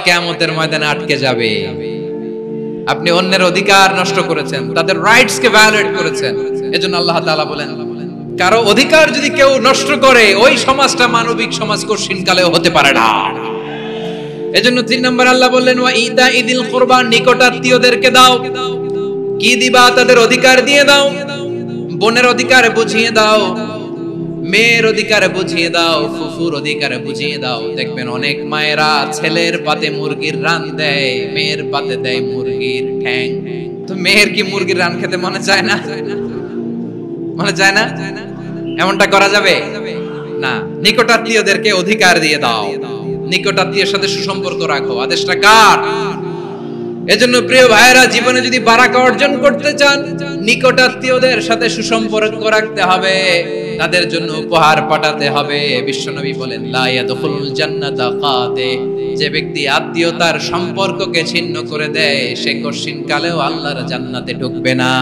কিয়ামতের ময়দানে আটকে যাবে। আপনি অন্যের অধিকার নষ্ট করেছেন, তাদের রাইটস কে ভায়োলেট করেছেন। এজন্য আল্লাহ তাআলা বলেন, কারো অধিকার যদি কেউ নষ্ট করে, ওই সমাজটা মানবিক সমাজ কঠিনকালেও হতে পারে না। এজন্য 3 নম্বর আল্লাহ বললেন, ওয়া ইতা ইদিল কুরবা, নিকটাত্মীয়দেরকে দাও। কি দিবা? তাদের অধিকার দিয়ে দাও। বোনের অধিকার বুঝিয়ে দাও, মেয়ের অধিকার বুঝিয়ে দাও, ফুফুর অধিকার বুঝিয়ে দাও। দেখবেন অনেক মায়েরা ছেলের পাতে মুরগির রান দেয়, মেয়ের পাতে দেয় মুরগির ঠ্যাং। তো মেয়ের কি মুরগির রান খেতে মনে চায় না? মনে চায় না? এমনটা করা যাবে না। নিকটাত্মীয়দেরকে অধিকার দিয়ে দাও, নিকটাত্মীয়ের সাথে সুসম্পর্ক রাখো। আদেশটা কার? এজন্য প্রিয় ভাইয়েরা, জীবনে যদি বারাকা অর্জন করতে চান, নিকটাত্মীয়দের সাথে সুসম্পর্ক রাখতে হবে, তাদের জন্য উপহার পাঠাতে হবে। বিশ্বনবী বলেন, লা ইয়াদখুলুল জান্নাতা কাদে, যে ব্যক্তি আত্মীয়তার সম্পর্ককে ছিন্ন করে দেয়, সে কঠিন কালেও আল্লাহর জান্নাতে ঢুকবে না।